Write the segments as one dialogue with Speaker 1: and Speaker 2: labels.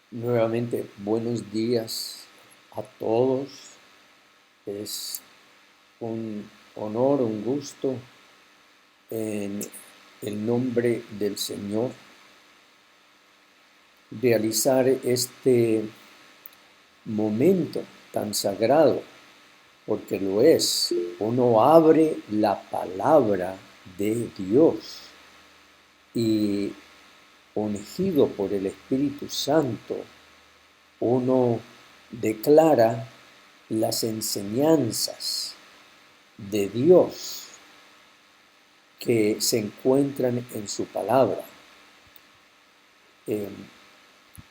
Speaker 1: Nuevamente, buenos días a todos. Es un honor, un gusto en el nombre del Señor realizar este momento tan sagrado, porque lo es. Uno abre la palabra de Dios y ungido por el Espíritu Santo, uno declara las enseñanzas de Dios que se encuentran en su palabra.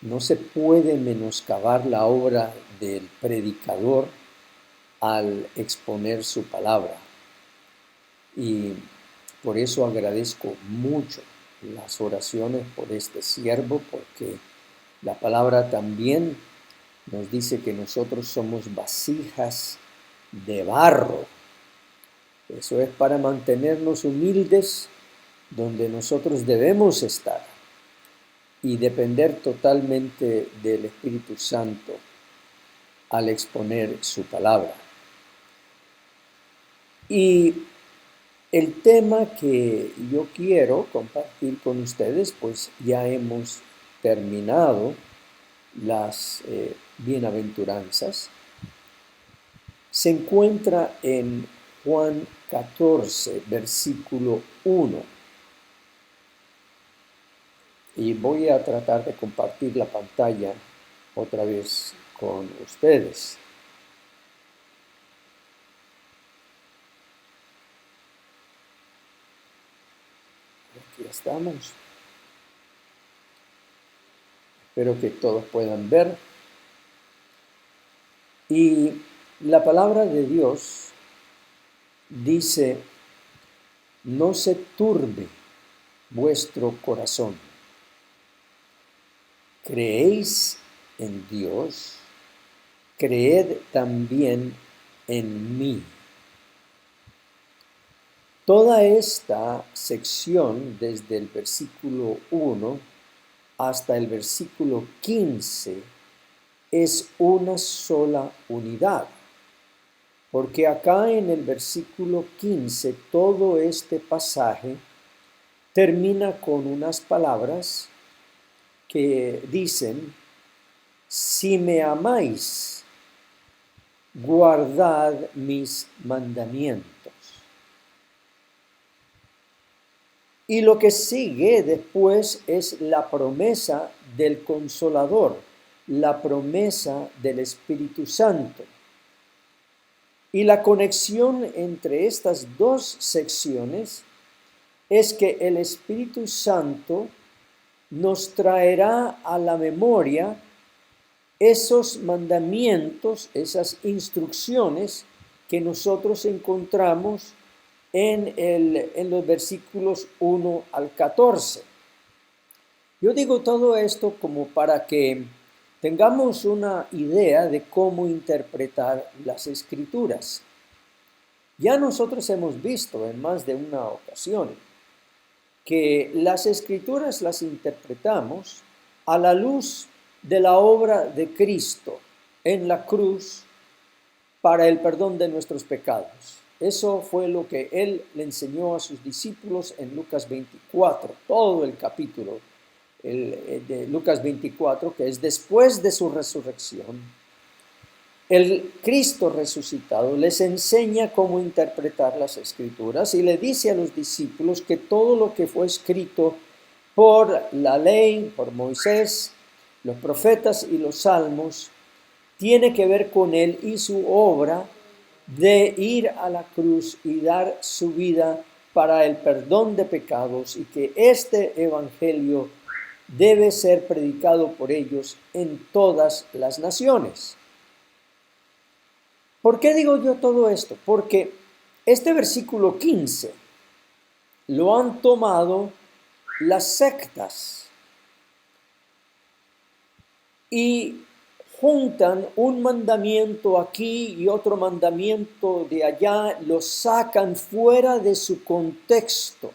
Speaker 1: No se puede menoscabar la obra del predicador al exponer su palabra. Y por eso agradezco mucho las oraciones por este siervo, porque la palabra también nos dice que nosotros somos vasijas de barro. Eso es para mantenernos humildes donde nosotros debemos estar y depender totalmente del Espíritu Santo al exponer su palabra. Y el tema que yo quiero compartir con ustedes, pues ya hemos terminado las bienaventuranzas, se encuentra en Juan 14, versículo 1. Y voy a tratar de compartir la pantalla otra vez con ustedes. Aquí estamos. Espero que todos puedan ver. Y la palabra de Dios dice: no se turbe vuestro corazón. ¿Creéis en Dios? Creed también en mí. Toda esta sección, desde el versículo 1 hasta el versículo 15, es una sola unidad. Porque acá en el versículo 15, todo este pasaje termina con unas palabras que dicen: si me amáis, guardad mis mandamientos. Y lo que sigue después es la promesa del Consolador, la promesa del Espíritu Santo. Y la conexión entre estas dos secciones es que el Espíritu Santo nos traerá a la memoria esos mandamientos, esas instrucciones que nosotros encontramos en los versículos 1 al 14. Yo digo todo esto como para que tengamos una idea de cómo interpretar las Escrituras. Ya nosotros hemos visto en más de una ocasión que las Escrituras las interpretamos a la luz de la obra de Cristo en la cruz para el perdón de nuestros pecados. Eso fue lo que Él le enseñó a sus discípulos en Lucas 24, todo el capítulo de Lucas 24, que es después de su resurrección. El Cristo resucitado les enseña cómo interpretar las Escrituras y le dice a los discípulos que todo lo que fue escrito por la ley, por Moisés, los profetas y los salmos, tiene que ver con Él y su obra de ir a la cruz y dar su vida para el perdón de pecados, y que este evangelio debe ser predicado por ellos en todas las naciones. ¿Por qué digo yo todo esto? Porque este versículo 15 lo han tomado las sectas y juntan un mandamiento aquí y otro mandamiento de allá, lo sacan fuera de su contexto,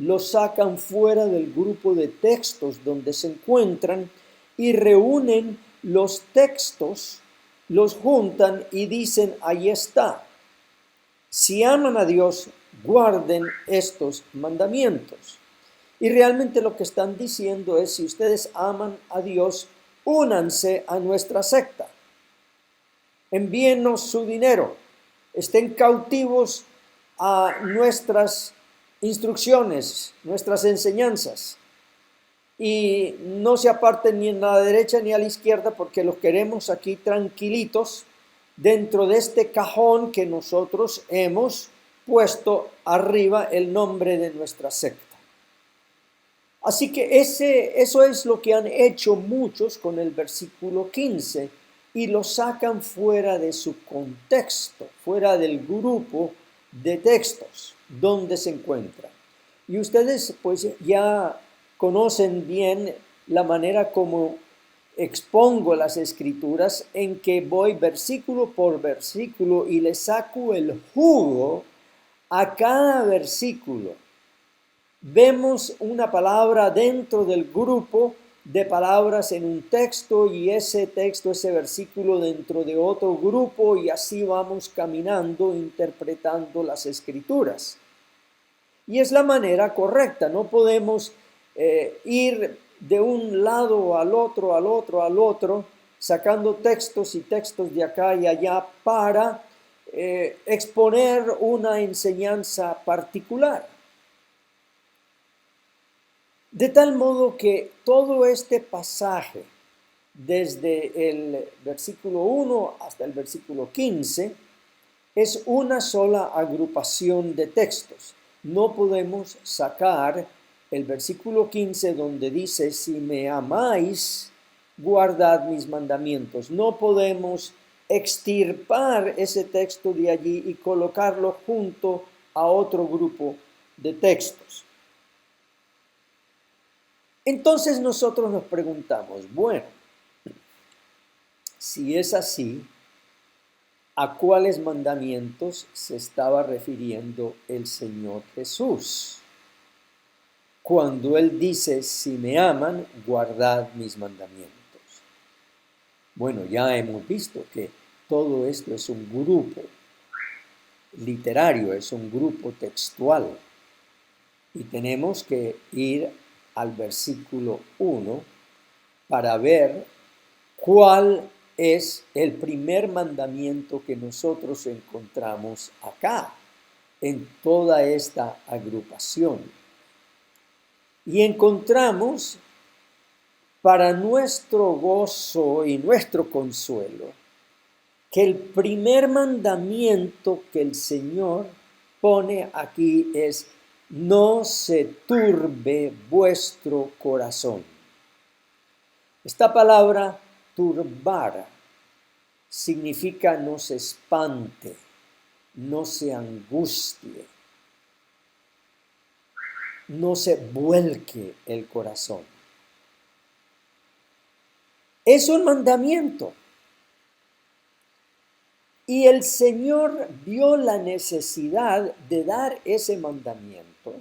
Speaker 1: los sacan fuera del grupo de textos donde se encuentran y reúnen los textos, los juntan y dicen, ahí está. Si aman a Dios, guarden estos mandamientos. Y realmente lo que están diciendo es, si ustedes aman a Dios, únanse a nuestra secta. Envíennos su dinero. Estén cautivos a nuestras instrucciones, nuestras enseñanzas. Y no se aparten ni a la derecha ni a la izquierda porque los queremos aquí tranquilitos dentro de este cajón que nosotros hemos puesto arriba el nombre de nuestra secta. Así que eso es lo que han hecho muchos con el versículo 15 y lo sacan fuera de su contexto, fuera del grupo de textos donde se encuentran. Y ustedes pues ya conocen bien la manera como expongo las escrituras, en que voy versículo por versículo y le saco el jugo a cada versículo. Vemos una palabra dentro del grupo de palabras en un texto y ese texto, ese versículo dentro de otro grupo y así vamos caminando, interpretando las escrituras. Y es la manera correcta, no podemos ir de un lado al otro, sacando textos y textos de acá y allá para exponer una enseñanza particular. De tal modo que todo este pasaje, desde el versículo 1 hasta el versículo 15, es una sola agrupación de textos. No podemos sacar el versículo 15 donde dice, si me amáis, guardad mis mandamientos. No podemos extirpar ese texto de allí y colocarlo junto a otro grupo de textos. Entonces nosotros nos preguntamos, bueno, si es así, ¿a cuáles mandamientos se estaba refiriendo el Señor Jesús? Cuando Él dice, si me aman, guardad mis mandamientos. Bueno, ya hemos visto que todo esto es un grupo literario, es un grupo textual. Y tenemos que ir al versículo 1 para ver cuál es el primer mandamiento que nosotros encontramos acá, en toda esta agrupación. Y encontramos, para nuestro gozo y nuestro consuelo, que el primer mandamiento que el Señor pone aquí es, no se turbe vuestro corazón. Esta palabra turbar significa no se espante, no se angustie, no se vuelque el corazón. Es un mandamiento. Y el Señor vio la necesidad de dar ese mandamiento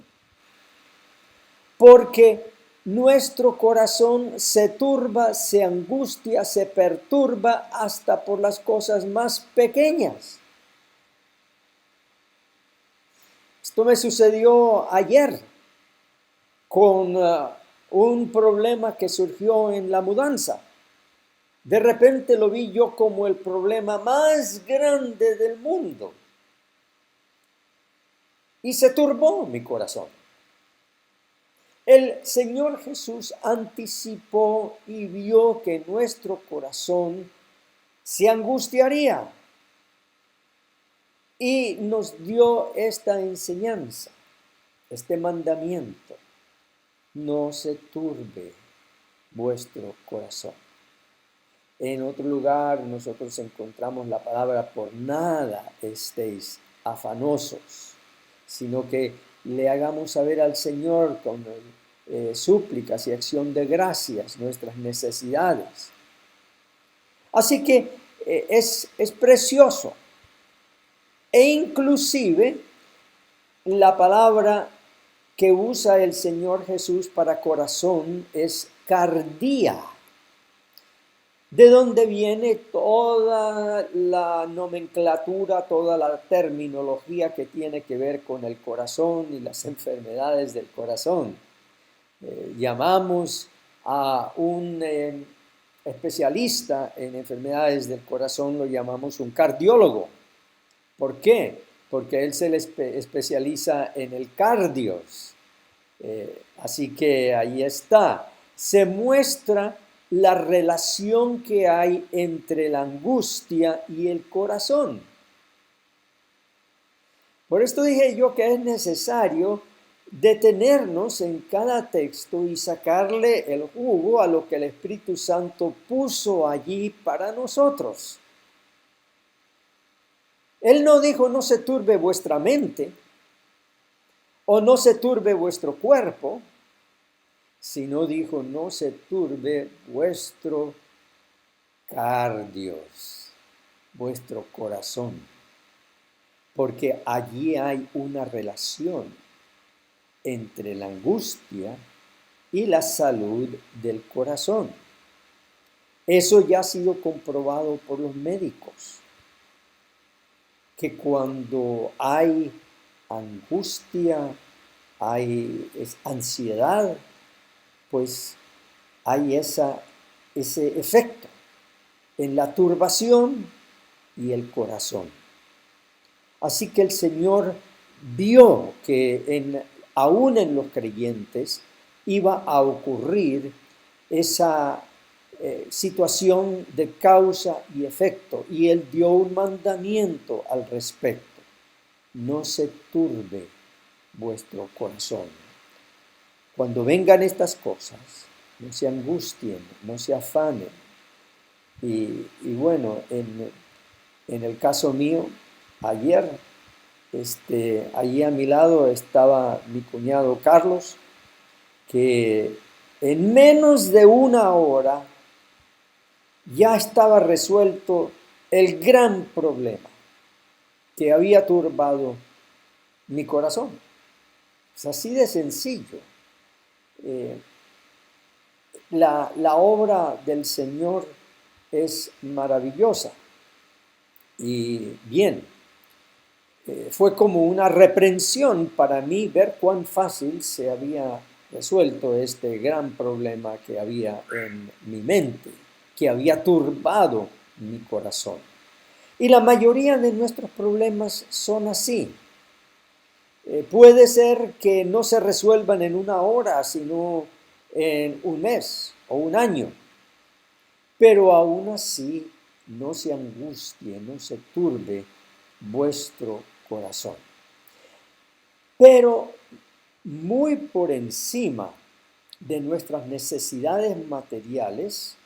Speaker 1: porque nuestro corazón se turba, se angustia, se perturba hasta por las cosas más pequeñas. Esto me sucedió ayer con un problema que surgió en la mudanza. De repente lo vi yo como el problema más grande del mundo. Y se turbó mi corazón. El Señor Jesús anticipó y vio que nuestro corazón se angustiaría. Y nos dio esta enseñanza, este mandamiento. No se turbe vuestro corazón. En otro lugar nosotros encontramos la palabra por nada estéis afanosos, sino que le hagamos saber al Señor con súplicas y acción de gracias nuestras necesidades. Así que es precioso. E inclusive la palabra que usa el Señor Jesús para corazón es cardia, de donde viene toda la nomenclatura, toda la terminología que tiene que ver con el corazón y las enfermedades del corazón. Llamamos a un especialista en enfermedades del corazón, lo llamamos un cardiólogo. ¿Por qué? Porque él se especializa en el cardios. Así que ahí está. Se muestra la relación que hay entre la angustia y el corazón. Por esto dije yo que es necesario detenernos en cada texto y sacarle el jugo a lo que el Espíritu Santo puso allí para nosotros. Él no dijo, no se turbe vuestra mente o no se turbe vuestro cuerpo, sino dijo, no se turbe vuestro cardios, vuestro corazón, porque allí hay una relación entre la angustia y la salud del corazón. Eso ya ha sido comprobado por los médicos, que cuando hay angustia, hay ansiedad, pues hay ese efecto en la turbación y el corazón. Así que el Señor vio que aún en los creyentes iba a ocurrir esa situación de causa y efecto, y Él dio un mandamiento al respecto. No se turbe vuestro corazón. Cuando vengan estas cosas, no se angustien, no se afanen. Y bueno, en el caso mío, ayer, allí a mi lado estaba mi cuñado Carlos, que en menos de una hora ya estaba resuelto el gran problema que había turbado mi corazón. Es así de sencillo. La obra del Señor es maravillosa. Y bien, fue como una reprensión para mí ver cuán fácil se había resuelto este gran problema que había en mi mente, que había turbado mi corazón. Y la mayoría de nuestros problemas son así. Puede ser que no se resuelvan en una hora, sino en un mes o un año. Pero aún así, no se angustie, no se turbe vuestro corazón. Pero muy por encima de nuestras necesidades materiales,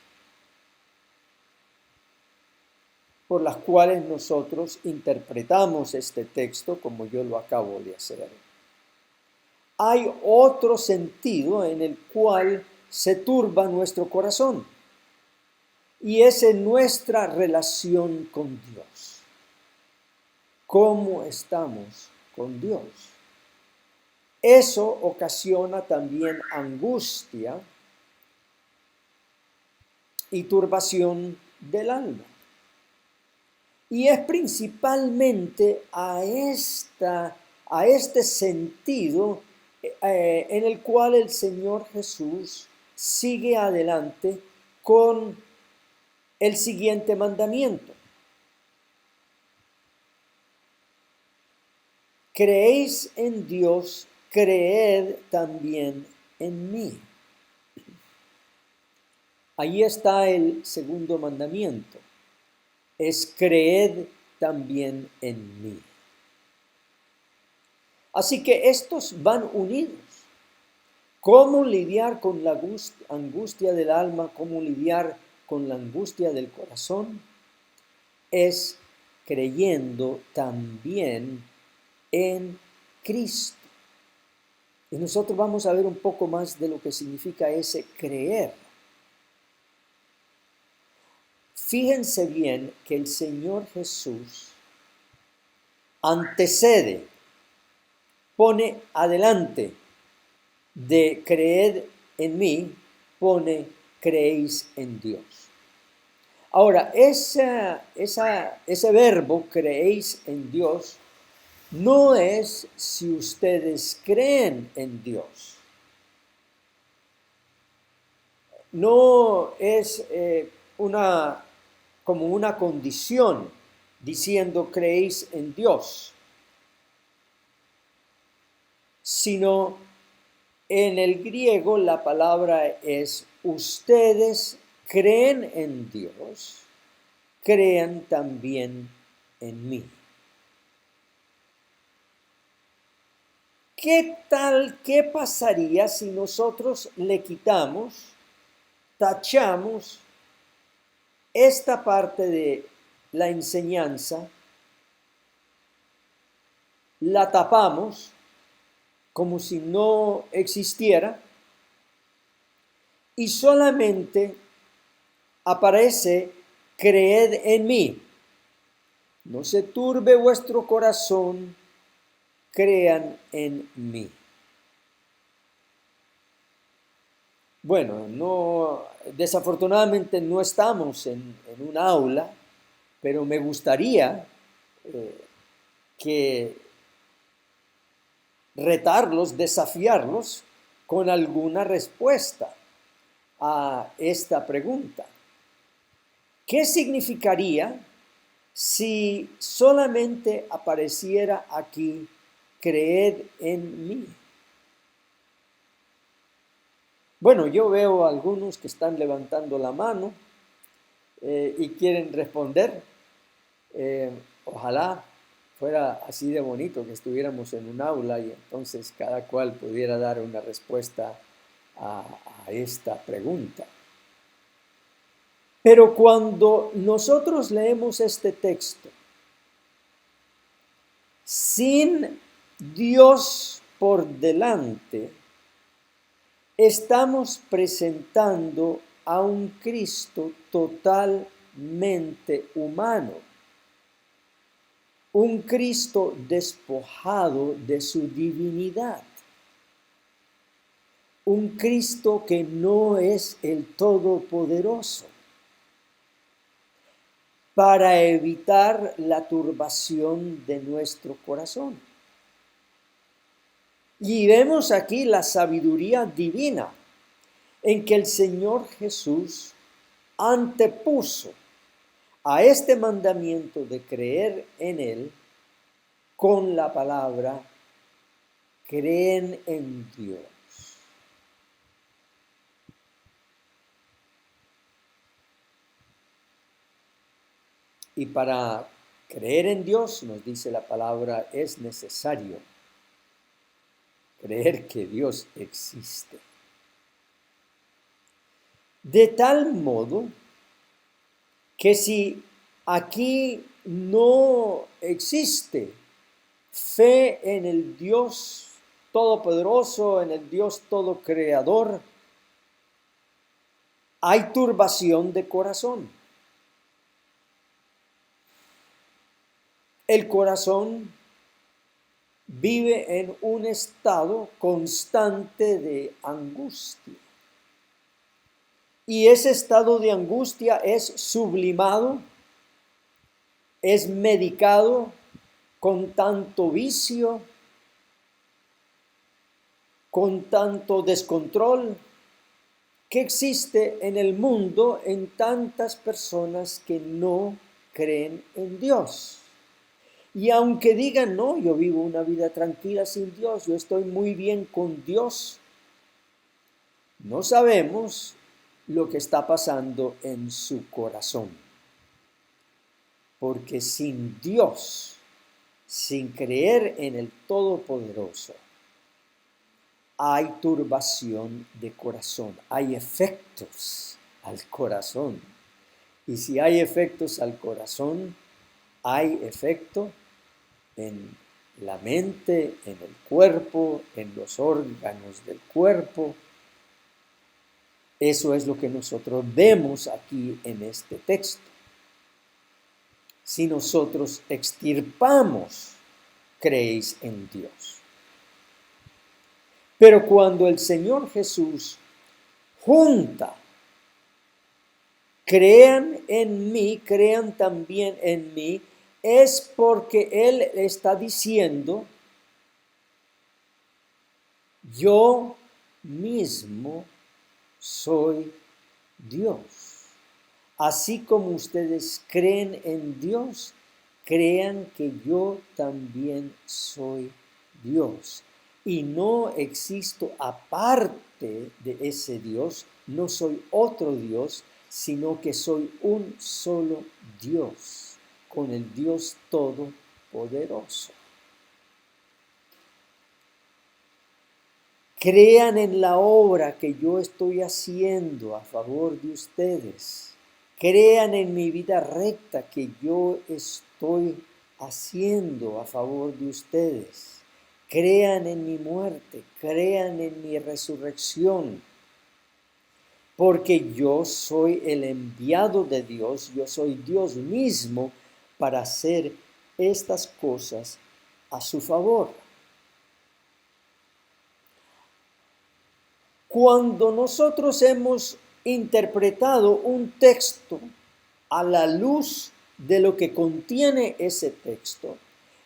Speaker 1: por las cuales nosotros interpretamos este texto como yo lo acabo de hacer, hay otro sentido en el cual se turba nuestro corazón, y es en nuestra relación con Dios. ¿Cómo estamos con Dios? Eso ocasiona también angustia y turbación del alma. Y es principalmente a este sentido en el cual el Señor Jesús sigue adelante con el siguiente mandamiento. Creéis en Dios, creed también en mí. Ahí está el segundo mandamiento. Es creed también en mí. Así que estos van unidos. ¿Cómo lidiar con la angustia del alma? ¿Cómo lidiar con la angustia del corazón? Es creyendo también en Cristo. Y nosotros vamos a ver un poco más de lo que significa ese creer. Fíjense bien que el Señor Jesús antecede, pone adelante de creed en mí pone creéis en Dios. Ahora, ese verbo creéis en Dios no es si ustedes creen en Dios. No es como una condición diciendo creéis en Dios, sino en el griego la palabra es ustedes creen en Dios, crean también en mí. ¿Qué pasaría si nosotros le quitamos, tachamos esta parte de la enseñanza, la tapamos como si no existiera y solamente aparece creed en mí? No se turbe vuestro corazón, crean en mí. Bueno, desafortunadamente no estamos en un aula, pero me gustaría que retarlos, desafiarlos con alguna respuesta a esta pregunta. ¿Qué significaría si solamente apareciera aquí creed en mí? Bueno, yo veo a algunos que están levantando la mano y quieren responder. Ojalá fuera así de bonito que estuviéramos en un aula y entonces cada cual pudiera dar una respuesta a esta pregunta. Pero cuando nosotros leemos este texto sin Dios por delante, estamos presentando a un Cristo totalmente humano, un Cristo despojado de su divinidad, un Cristo que no es el Todopoderoso, para evitar la turbación de nuestro corazón. Y vemos aquí la sabiduría divina en que el Señor Jesús antepuso a este mandamiento de creer en Él con la palabra creen en Dios. Y para creer en Dios, nos dice la palabra, es necesario creer que Dios existe. De tal modo que si aquí no existe fe en el Dios todopoderoso, en el Dios todo creador, hay turbación de corazón. El corazón vive en un estado constante de angustia. Y ese estado de angustia es sublimado, es medicado con tanto vicio, con tanto descontrol que existe en el mundo en tantas personas que no creen en Dios. Y aunque digan, no, yo vivo una vida tranquila sin Dios, yo estoy muy bien con Dios, no sabemos lo que está pasando en su corazón. Porque sin Dios, sin creer en el Todopoderoso, hay turbación de corazón, hay efectos al corazón. Y si hay efectos al corazón, hay efecto en la mente, en el cuerpo, en los órganos del cuerpo. Eso es lo que nosotros vemos aquí en este texto. Si nosotros extirpamos, creéis en Dios. Pero cuando el Señor Jesús junta, crean en mí, crean también en mí, es porque Él está diciendo, yo mismo soy Dios. Así como ustedes creen en Dios, crean que yo también soy Dios. Y no existo aparte de ese Dios, no soy otro Dios, sino que soy un solo Dios, con el Dios Todopoderoso. Crean en la obra que yo estoy haciendo a favor de ustedes. Crean en mi vida recta que yo estoy haciendo a favor de ustedes. Crean en mi muerte, crean en mi resurrección. Porque yo soy el enviado de Dios, yo soy Dios mismo para hacer estas cosas a su favor. Cuando nosotros hemos interpretado un texto a la luz de lo que contiene ese texto,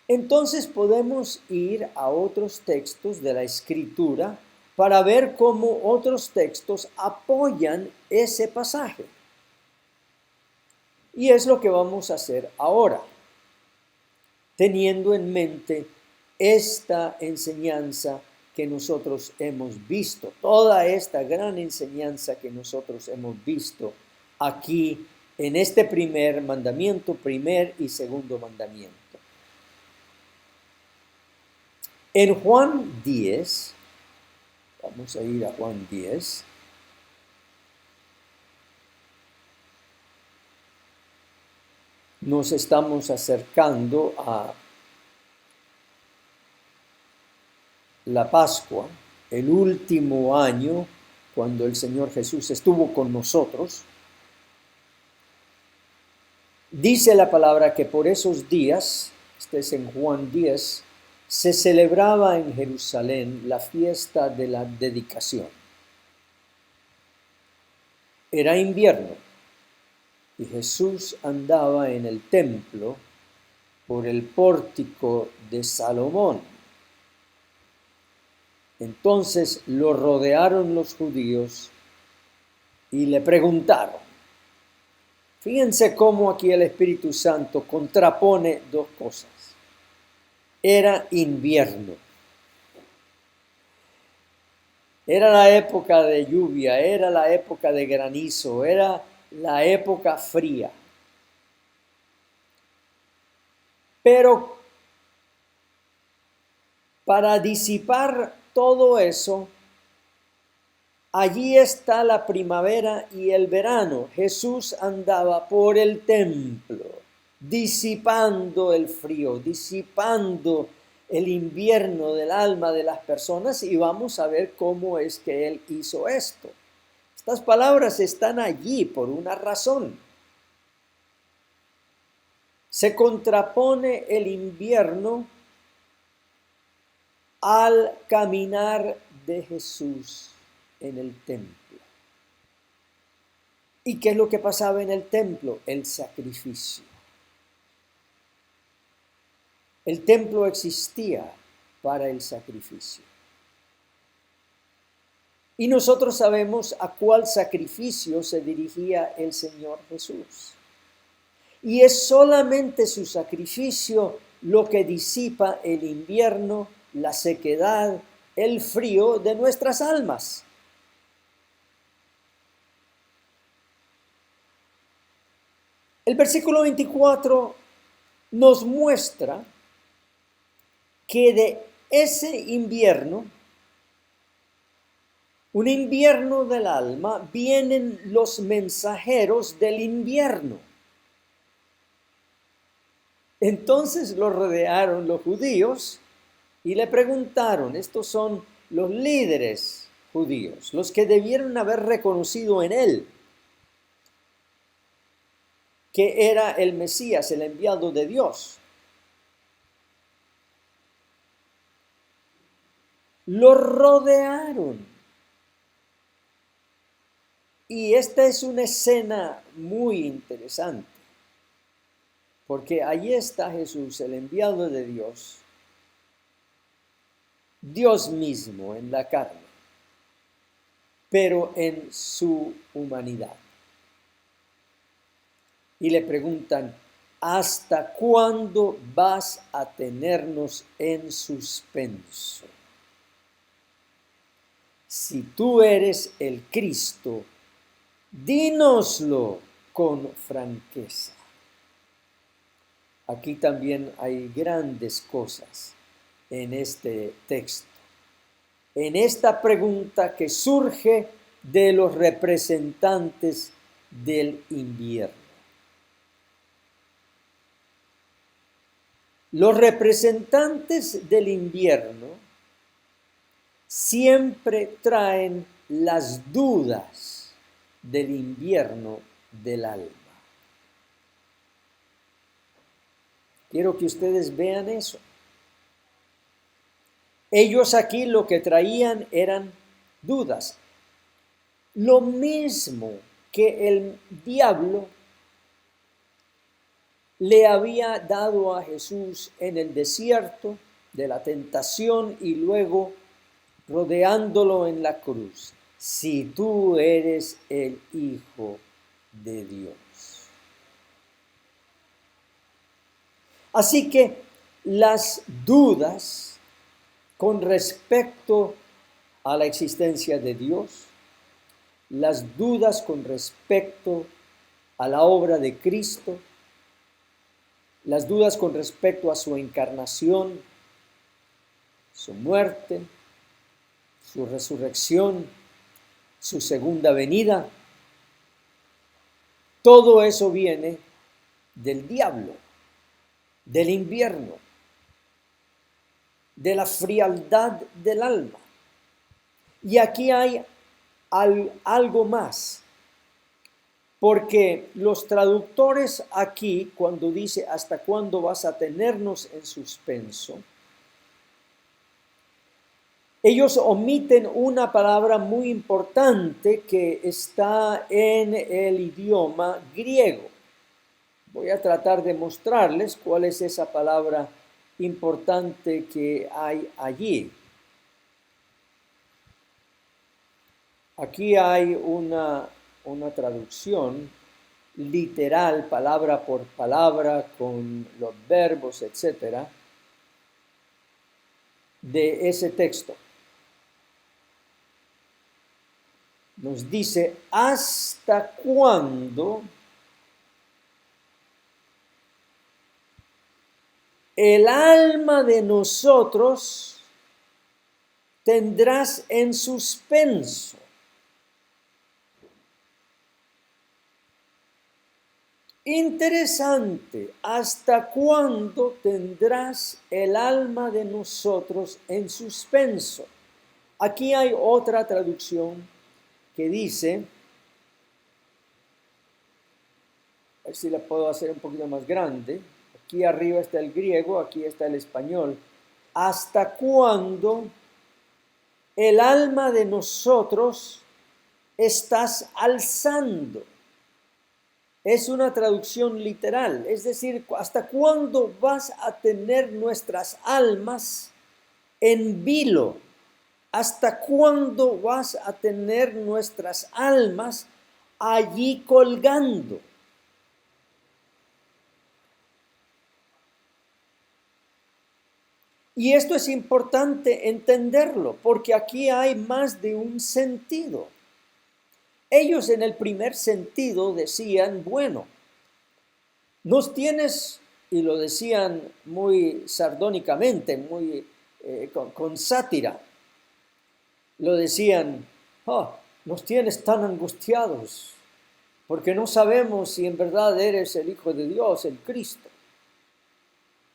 Speaker 1: entonces podemos ir a otros textos de la Escritura para ver cómo otros textos apoyan ese pasaje. Y es lo que vamos a hacer ahora, teniendo en mente esta enseñanza que nosotros hemos visto, toda esta gran enseñanza que nosotros hemos visto aquí en este primer mandamiento, primer y segundo mandamiento. En Juan 10, vamos a ir a Juan 10. Nos estamos acercando a la Pascua, el último año cuando el Señor Jesús estuvo con nosotros. Dice la palabra que por esos días, este es en Juan 10, se celebraba en Jerusalén la fiesta de la dedicación. Era invierno y Jesús andaba en el templo por el pórtico de Salomón. Entonces lo rodearon los judíos y le preguntaron. Fíjense cómo aquí el Espíritu Santo contrapone dos cosas. Era invierno. Era la época de lluvia, era la época de granizo, era la época fría. Pero para disipar todo eso, allí está la primavera y el verano. Jesús andaba por el templo, disipando el frío, disipando el invierno del alma de las personas, y vamos a ver cómo es que Él hizo esto. Estas palabras están allí por una razón. Se contrapone el invierno al caminar de Jesús en el templo. ¿Y qué es lo que pasaba en el templo? El sacrificio. El templo existía para el sacrificio. Y nosotros sabemos a cuál sacrificio se dirigía el Señor Jesús. Y es solamente su sacrificio lo que disipa el invierno, la sequedad, el frío de nuestras almas. El versículo 24 nos muestra que de ese invierno, un invierno del alma, vienen los mensajeros del invierno. Entonces lo rodearon los judíos y le preguntaron, estos son los líderes judíos, los que debieron haber reconocido en él que era el Mesías, el enviado de Dios. lo rodearon. Y esta es una escena muy interesante, porque allí está Jesús, el enviado de Dios, Dios mismo en la carne, pero en su humanidad. Y le preguntan, ¿hasta cuándo vas a tenernos en suspenso? Si tú eres el Cristo, dínoslo con franqueza. Aquí también hay grandes cosas en este texto, en esta pregunta que surge de los representantes del invierno. Los representantes del invierno siempre traen las dudas del invierno del alma. Quiero que ustedes vean eso. Ellos aquí lo que traían eran dudas. Lo mismo que el diablo le había dado a Jesús en el desierto de la tentación y luego rodeándolo en la cruz. Si tú eres el Hijo de Dios. Así que las dudas con respecto a la existencia de Dios, las dudas con respecto a la obra de Cristo, las dudas con respecto a su encarnación, su muerte, su resurrección, su segunda venida, todo eso viene del diablo, del invierno, de la frialdad del alma. Y aquí hay algo más, porque los traductores aquí, cuando dice ¿hasta cuándo vas a tenernos en suspenso?, ellos omiten una palabra muy importante que está en el idioma griego. Voy a tratar de mostrarles cuál es esa palabra importante que hay allí. Aquí hay una traducción literal, palabra por palabra, con los verbos, etcétera, de ese texto. Nos dice, ¿hasta cuándo el alma de nosotros tendrás en suspenso? Interesante, ¿hasta cuándo tendrás el alma de nosotros en suspenso? Aquí hay otra traducción que dice, a ver si la puedo hacer un poquito más grande. Aquí arriba está el griego, aquí está el español. ¿Hasta cuándo el alma de nosotros estás alzando? Es una traducción literal, es decir, ¿hasta cuándo vas a tener nuestras almas en vilo? ¿Hasta cuándo vas a tener nuestras almas allí colgando? Y esto es importante entenderlo, porque aquí hay más de un sentido. Ellos en el primer sentido decían, bueno, nos tienes, y lo decían muy sardónicamente, muy con sátira, lo decían, nos tienes tan angustiados, porque no sabemos si en verdad eres el Hijo de Dios, el Cristo.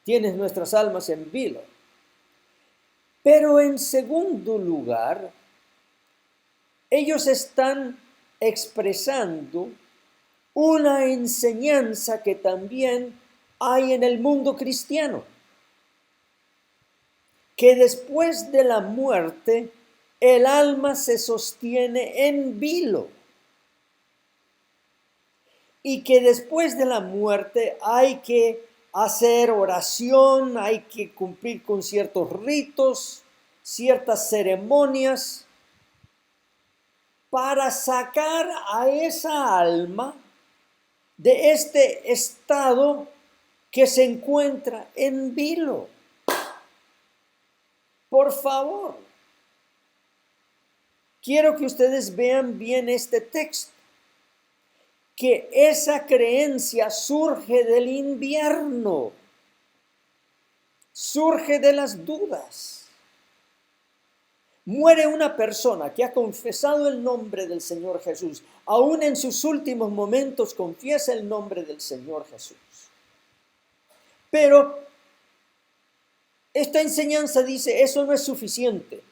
Speaker 1: Tienes nuestras almas en vilo. Pero en segundo lugar, ellos están expresando una enseñanza que también hay en el mundo cristiano. que después de la muerte el alma se sostiene en vilo y que después de la muerte hay que hacer oración, hay que cumplir con ciertos ritos, ciertas ceremonias para sacar a esa alma de este estado que se encuentra en vilo. Por favor, quiero que ustedes vean bien este texto, que esa creencia surge del invierno, surge de las dudas. Muere una persona que ha confesado el nombre del Señor Jesús, aún en sus últimos momentos confiesa el nombre del Señor Jesús. Pero esta enseñanza dice, eso no es suficiente.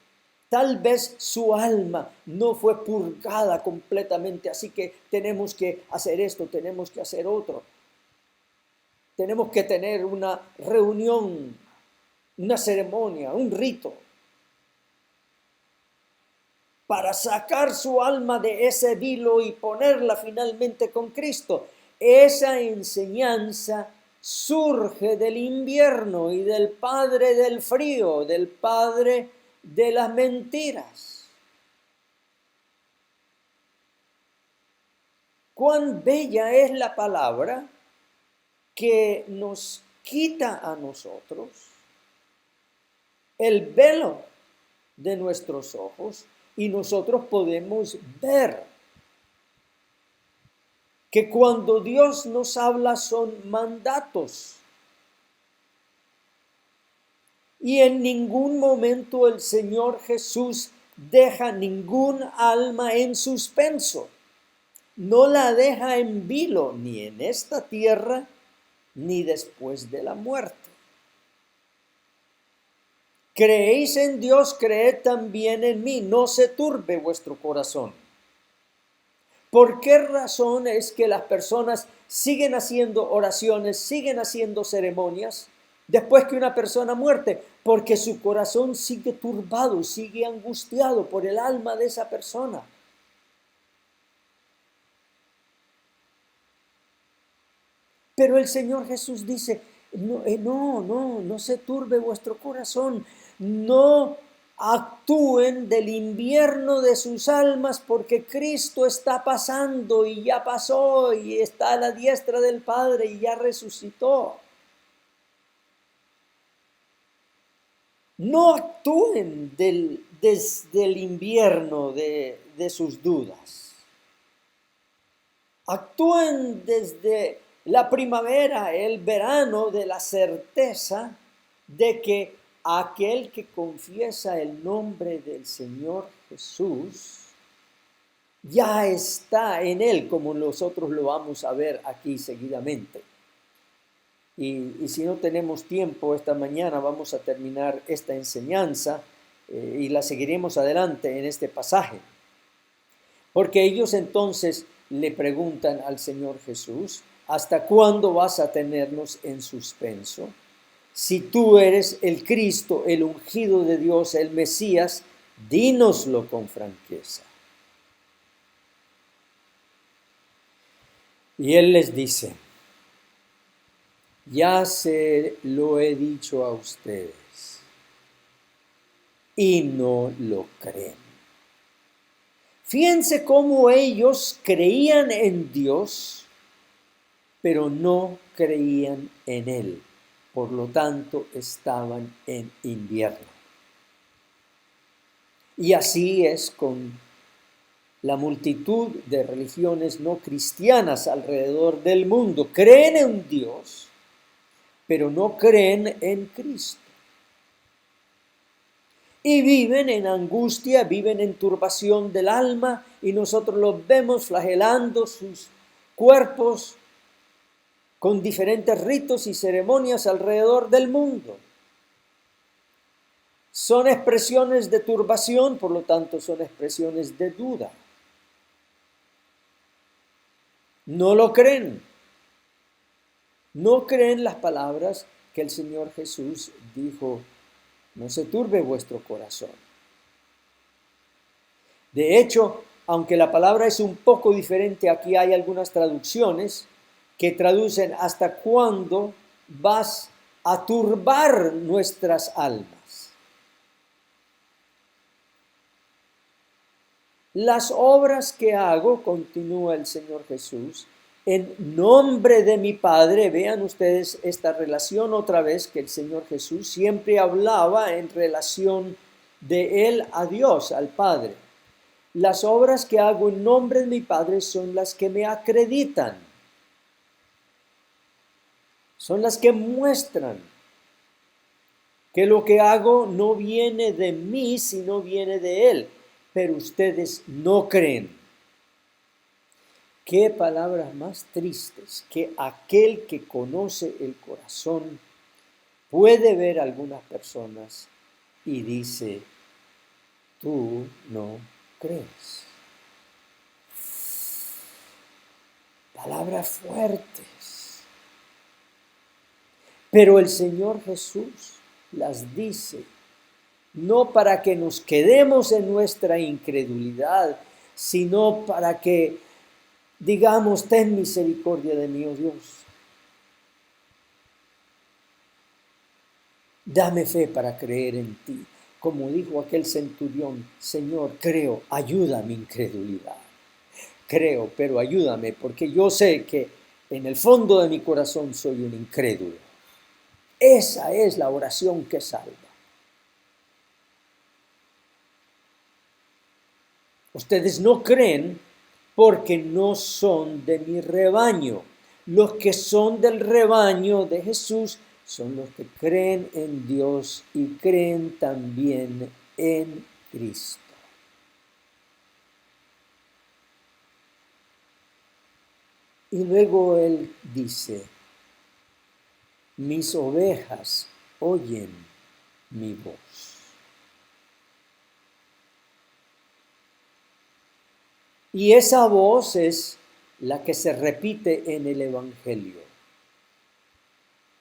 Speaker 1: Tal vez su alma no fue purgada completamente, así que tenemos que hacer esto, tenemos que hacer otro. Tenemos que tener una reunión, una ceremonia, un rito, para sacar su alma de ese vilo y ponerla finalmente con Cristo. Esa enseñanza surge del invierno y del padre del frío, del padre de las mentiras. Cuán bella es la palabra que nos quita a nosotros el velo de nuestros ojos y nosotros podemos ver que cuando Dios nos habla son mandatos. Y en ningún momento el Señor Jesús deja ningún alma en suspenso. No la deja en vilo ni en esta tierra ni después de la muerte. Creéis en Dios, creed también en mí. No se turbe vuestro corazón. ¿Por qué razón es que las personas siguen haciendo oraciones, siguen haciendo ceremonias después que una persona muere? Porque su corazón sigue turbado, sigue angustiado por el alma de esa persona. Pero el Señor Jesús dice, no se turbe vuestro corazón, no actúen del invierno de sus almas porque Cristo está pasando y ya pasó y está a la diestra del Padre y ya resucitó. No actúen desde el invierno de sus dudas. Actúen desde la primavera, el verano de la certeza de que aquel que confiesa el nombre del Señor Jesús ya está en él, como nosotros lo vamos a ver aquí seguidamente. Y si no tenemos tiempo esta mañana, vamos a terminar esta enseñanza y la seguiremos adelante en este pasaje. Porque ellos entonces le preguntan al Señor Jesús, ¿hasta cuándo vas a tenernos en suspenso? Si tú eres el Cristo, el ungido de Dios, el Mesías, dínoslo con franqueza. Y él les dice, ya se lo he dicho a ustedes y no lo creen. Fíjense cómo ellos creían en Dios, pero no creían en Él. Por lo tanto, estaban en invierno. Y así es con la multitud de religiones no cristianas alrededor del mundo. Creen en Dios, pero no creen en Cristo. Y viven en angustia, viven en turbación del alma, y nosotros los vemos flagelando sus cuerpos con diferentes ritos y ceremonias alrededor del mundo. Son expresiones de turbación, por lo tanto son expresiones de duda. No lo creen. No creen las palabras que el Señor Jesús dijo No se turbe vuestro corazón. De hecho, aunque la palabra es un poco diferente, aquí hay algunas traducciones que traducen hasta cuándo vas a turbar nuestras almas. Las obras que hago, continúa el Señor Jesús, en nombre de mi Padre. Vean ustedes esta relación otra vez, que el Señor Jesús siempre hablaba en relación de Él a Dios, al Padre. Las obras que hago en nombre de mi Padre son las que me acreditan, son las que muestran que lo que hago no viene de mí, sino viene de Él. Pero ustedes no creen. Qué palabras más tristes, que aquel que conoce el corazón puede ver a algunas personas y dice, tú no crees. Palabras fuertes. Pero el Señor Jesús las dice, no para que nos quedemos en nuestra incredulidad, sino para que digamos, ten misericordia de mí, oh Dios. Dame fe para creer en ti. Como dijo aquel centurión, Señor, creo, ayuda a mi incredulidad. Creo, pero ayúdame, porque yo sé que en el fondo de mi corazón soy un incrédulo. Esa es la oración que salva. Ustedes no creen porque no son de mi rebaño. Los que son del rebaño de Jesús son los que creen en Dios y creen también en Cristo. Y luego Él dice, mis ovejas oyen mi voz. Y esa voz es la que se repite en el Evangelio.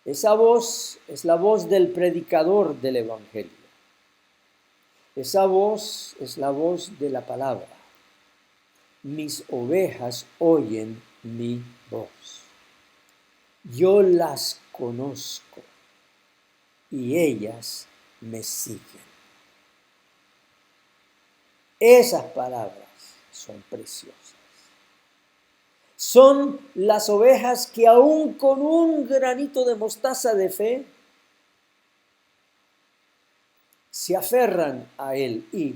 Speaker 1: Esa voz es la voz del predicador del Evangelio. Esa voz es la voz de la palabra. Mis ovejas oyen mi voz. Yo las conozco y ellas me siguen. Esas palabras son preciosas. Son las ovejas que aún con un granito de mostaza de fe se aferran a Él y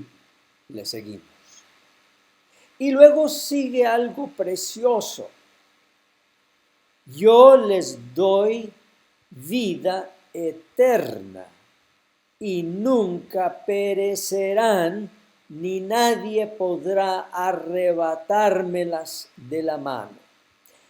Speaker 1: le seguimos. Y luego sigue algo precioso. Yo les doy vida eterna y nunca perecerán, ni nadie podrá arrebatármelas de la mano.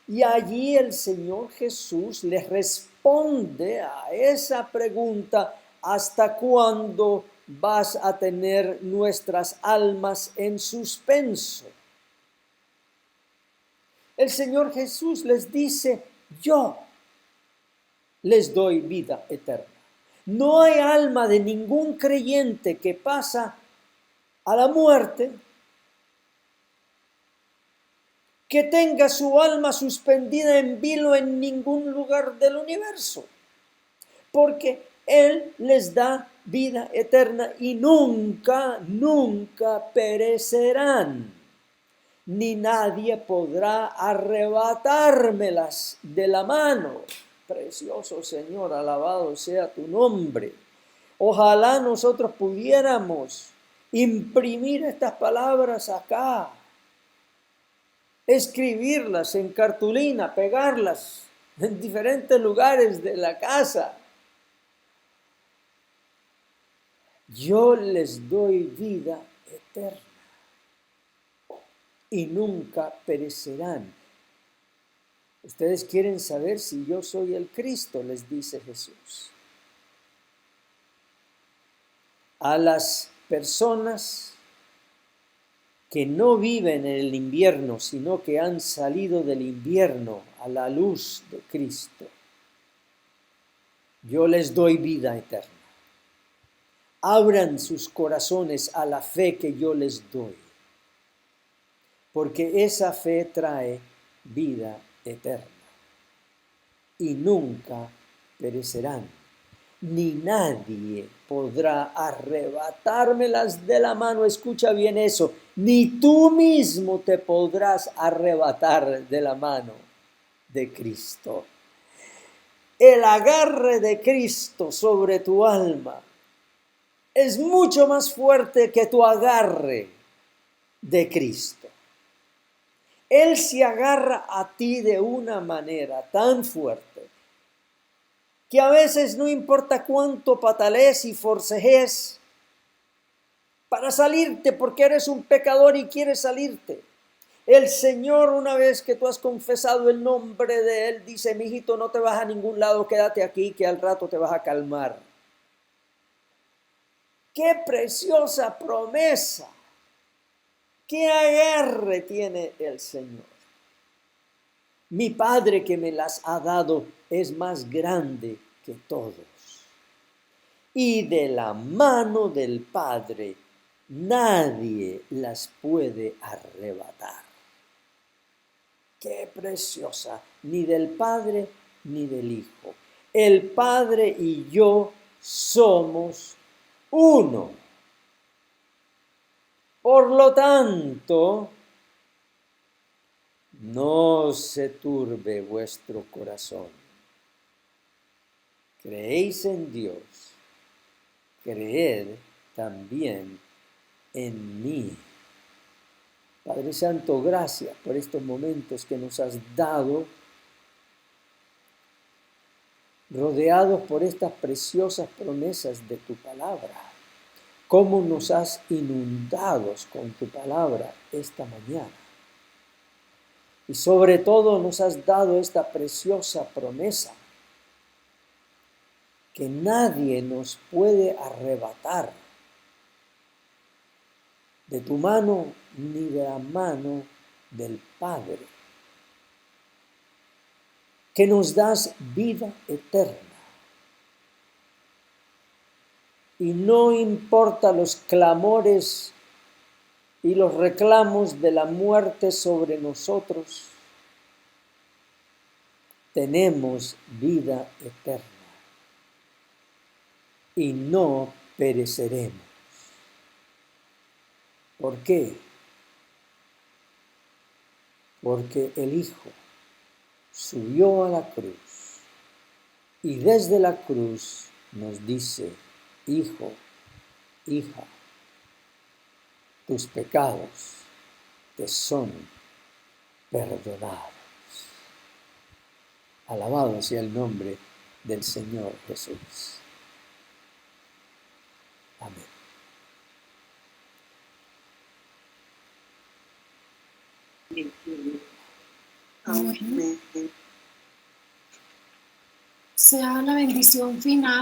Speaker 1: Y allí el Señor Jesús les responde a esa pregunta, ¿hasta cuándo vas a tener nuestras almas en suspenso? El Señor Jesús les dice, yo les doy vida eterna. No hay alma de ningún creyente que pasa a la muerte que tenga su alma suspendida en vilo en ningún lugar del universo, porque Él les da vida eterna y nunca, nunca perecerán, ni nadie podrá arrebatármelas de la mano. Precioso Señor, alabado sea tu nombre. Ojalá nosotros pudiéramos imprimir estas palabras acá, escribirlas en cartulina, pegarlas en diferentes lugares de la casa. Yo les doy vida eterna y nunca perecerán. Ustedes quieren saber si yo soy el Cristo, les dice Jesús. A las personas que no viven en el invierno, sino que han salido del invierno a la luz de Cristo, yo les doy vida eterna. abran sus corazones a la fe que yo les doy, porque esa fe trae vida eterna y nunca perecerán, ni nadie podrá arrebatármelas de la mano. Escucha bien eso, ni tú mismo te podrás arrebatar de la mano de Cristo. El agarre de Cristo sobre tu alma es mucho más fuerte que tu agarre de Cristo. Él se agarra a ti de una manera tan fuerte que a veces no importa cuánto patalees y forcejes para salirte, porque eres un pecador y quieres salirte. El Señor, una vez que tú has confesado el nombre de Él, dice: mijito, no te vas a ningún lado, quédate aquí que al rato te vas a calmar. ¡Qué preciosa promesa! ¡Qué agarre tiene el Señor! Mi Padre que me las ha dado es más grande que todos. Y de la mano del Padre nadie las puede arrebatar. ¡Qué preciosa! Ni del Padre ni del Hijo. El Padre y yo somos uno. Por lo tanto, no se turbe vuestro corazón. Creéis en Dios, creed también en mí. Padre Santo, gracias por estos momentos que nos has dado, rodeados por estas preciosas promesas de tu palabra. Cómo nos has inundado con tu palabra esta mañana. Y sobre todo nos has dado esta preciosa promesa que nadie nos puede arrebatar de tu mano ni de la mano del Padre, que nos das vida eterna. Y no importa los clamores y los reclamos de la muerte sobre nosotros, tenemos vida eterna y no pereceremos. ¿Por qué? Porque el Hijo subió a la cruz y desde la cruz nos dice: hijo, hija, tus pecados te son perdonados. Alabado sea el nombre del Señor Jesús. Amén.
Speaker 2: Amén. Sea la bendición final.